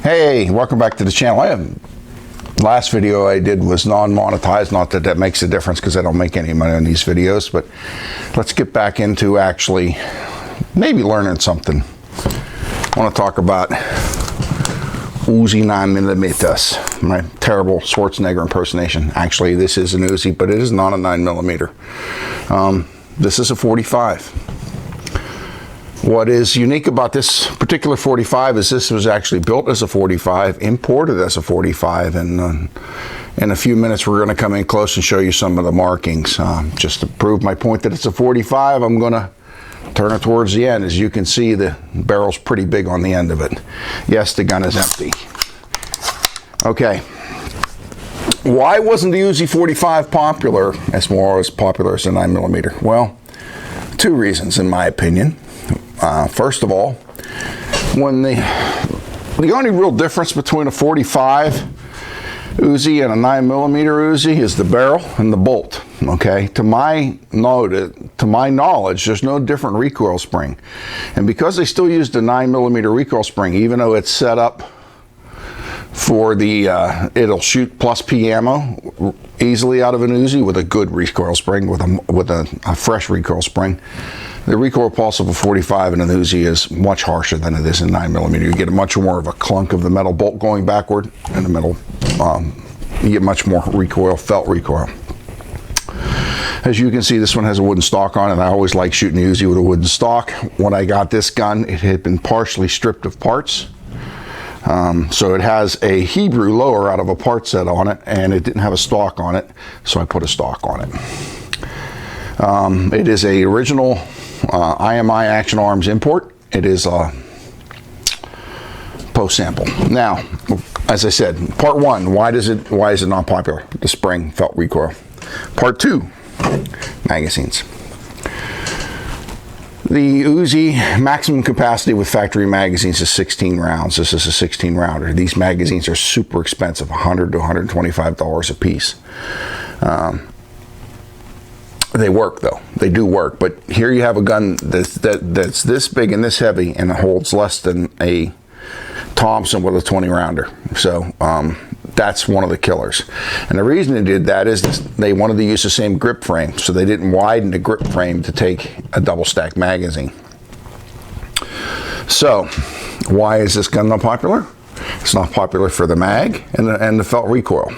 Hey, welcome back to the channel. Last video I did was non-monetized, not that that makes a difference because I don't make any money on these videos, but let's get back into actually maybe learning something. I want to talk about UZI 9mm, my terrible Schwarzenegger impersonation. Actually, this is an UZI, but it is not a 9mm. This is a 45. What is unique about this particular 45 is this was actually built as a 45, imported as a 45, and in a few minutes we're going to come in close and show you some of the markings. Just to prove my point that it's a 45, I'm going to turn it towards the end. As you can see, the barrel's pretty big on the end of it. Yes, the gun is empty. Okay. Why wasn't the UZI 45 popular as more as popular as the 9mm? Well, two reasons in my opinion. First of all, when the only real difference between a 45 UZI and a 9mm UZI is the barrel and the bolt. Okay, to my knowledge, there's no different recoil spring, and because they still use the 9mm recoil spring, even though it's set up for the it'll shoot plus P ammo easily out of an UZI with a good recoil spring, with a fresh recoil spring. The recoil pulse of a 45 in an UZI is much harsher than it is in 9mm. You get much more of a clunk of the metal bolt going backward, and the metal, you get much more recoil, felt recoil. As you can see, this one has a wooden stock on it. I always like shooting the UZI with a wooden stock. When I got this gun, it had been partially stripped of parts. So it has a Hebrew lower out of a part set on it, and it didn't have a stock on it, so I put a stock on it. It is a original IMI Action Arms import. It is a post sample. Now, as I said, part one, why is it not popular? The spring felt recoil. Part two, magazines. The UZI maximum capacity with factory magazines is 16 rounds. This is a 16 rounder. These magazines are super expensive, $100 to $125 a piece. They work though. They do work. But here you have a gun that's this big and this heavy, and it holds less than a Thompson with a 20 rounder. So that's one of the killers. And the reason they did that is they wanted to use the same grip frame, so they didn't widen the grip frame to take a double stack magazine. So why is this gun not popular? It's not popular for the mag and the felt recoil.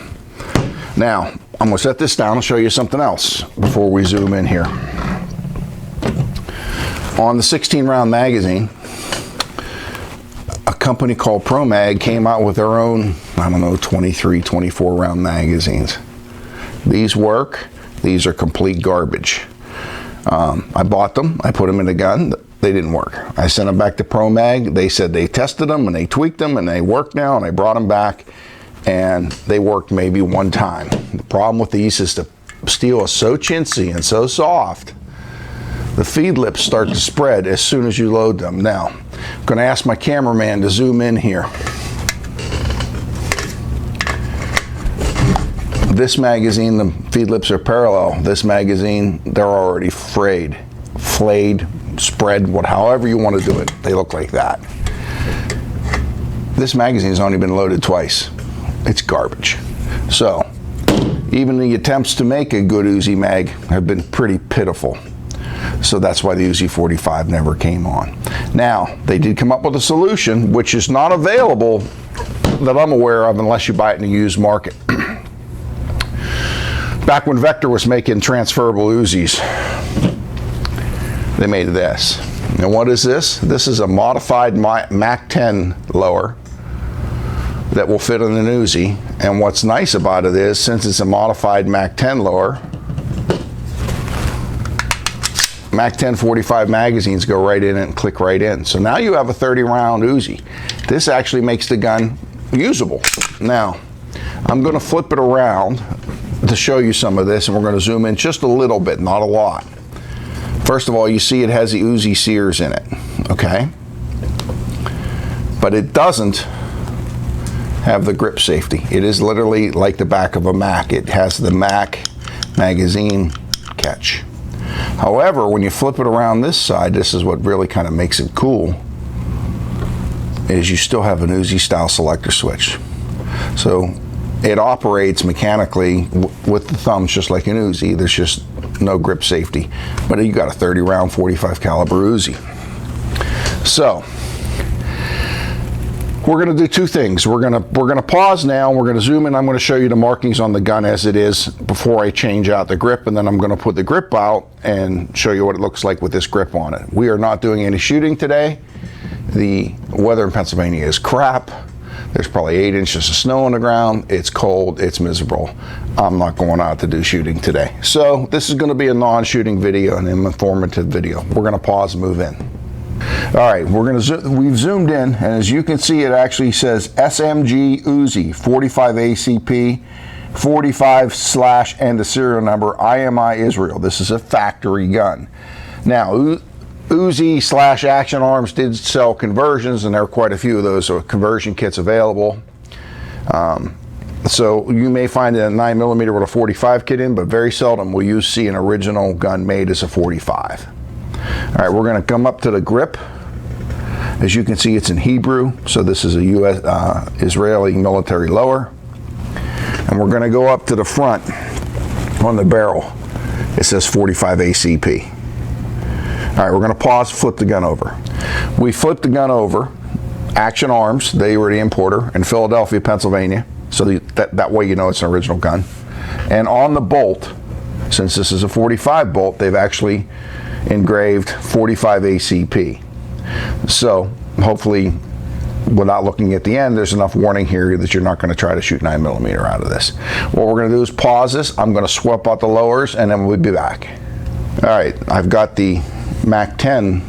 Now, I'm going to set this down and show you something else before we zoom in here. On the 16 round magazine, a company called ProMag came out with their own, I don't know, 23, 24 round magazines. These work. These are complete garbage. I bought them. I put them in the gun. They didn't work. I sent them back to ProMag. They said they tested them and they tweaked them and they work now, and I brought them back and they worked maybe one time. The problem with these is the steel is so chintzy and so soft, the feed lips start to spread as soon as you load them. Now, I'm going to ask my cameraman to zoom in here. This magazine, the feed lips are parallel. This magazine, they're already frayed, flayed, spread, however you want to do it. They look like that. This magazine has only been loaded twice. It's garbage. So, even the attempts to make a good UZI mag have been pretty pitiful. So that's why the UZI 45 never came on. Now, they did come up with a solution, which is not available that I'm aware of unless you buy it in a used market. Back when Vector was making transferable UZIs, they made this. And what is this? This is a modified Mac 10 lower that will fit on an UZI. And what's nice about it is, since it's a modified Mac 10 lower, Mac 10 45 magazines go right in and click right in. So now you have a 30 round UZI. This actually makes the gun usable. Now, I'm going to flip it around to show you some of this, and we're going to zoom in just a little bit, not a lot. First of all, you see it has the UZI sears in it, okay? But it doesn't have the grip safety. It is literally like the back of a Mac. It has the Mac magazine catch. However, when you flip it around this side, this is what really kind of makes it cool. is you still have an UZI style selector switch. So it operates mechanically with the thumbs just like an UZI. There's just no grip safety. But you got a 30 round 45 caliber UZI. So we're going to do two things. We're going to pause now. We're going to zoom in. I'm going to show you the markings on the gun as it is before I change out the grip, and then I'm going to put the grip out and show you what it looks like with this grip on it. We are not doing any shooting today. The weather in Pennsylvania is crap. There's probably 8 inches of snow on the ground. It's cold. It's miserable. I'm not going out to do shooting today. So this is going to be a non-shooting video, an informative video. We're going to pause and move in. All right, we've zoomed in, and as you can see, it actually says SMG UZI 45 ACP 45/ and the serial number IMI Israel. This is a factory gun. Now, UZI / Action Arms did sell conversions, and there are quite a few of those conversion kits available. So you may find a 9mm with a 45 kit in, but very seldom will you see an original gun made as a 45. All right, we're going to come up to the grip. As you can see, it's in Hebrew, so this is a Israeli military lower. And we're going to go up to the front on the barrel. It says 45 ACP. All right, we're going to pause, flip the gun over. We flipped the gun over. Action Arms, they were the importer in Philadelphia, Pennsylvania, so that way you know it's an original gun. And on the bolt, since this is a 45 bolt, they've actually engraved 45 ACP. So hopefully, without looking at the end, there's enough warning here that you're not going to try to shoot 9mm out of this. What we're going to do is pause this. I'm going to swap out the lowers, and then we'll be back. All right, I've got the Mac 10,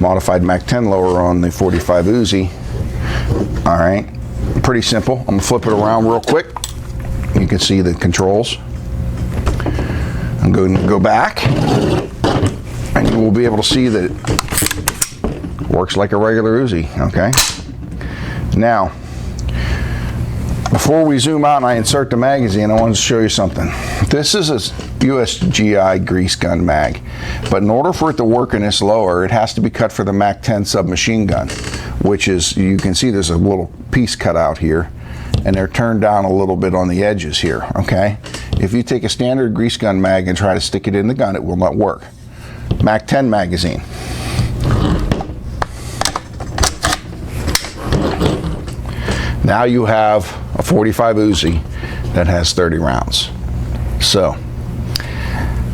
modified Mac 10 lower on the 45 UZI. All right, pretty simple. I'm going to flip it around real quick. You can see the controls. I'm going to go back, and you will be able to see that it works like a regular UZI, okay? Now, before we zoom out and I insert the magazine, I want to show you something. This is a USGI grease gun mag, but in order for it to work in this lower, it has to be cut for the Mac 10 submachine gun, which is, you can see there's a little piece cut out here, and they're turned down a little bit on the edges here, okay? If you take a standard grease gun mag and try to stick it in the gun, it will not work. Mac 10 magazine. Now you have a 45 UZI that has 30 rounds. So,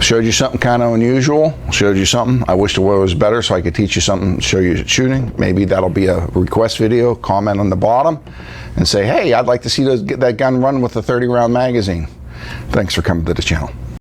showed you something kind of unusual, showed you something. I wish the weather was better so I could teach you something, show you shooting. Maybe that'll be a request video, comment on the bottom, and say, hey, I'd like to see that gun run with a 30 round magazine. Thanks for coming to the channel.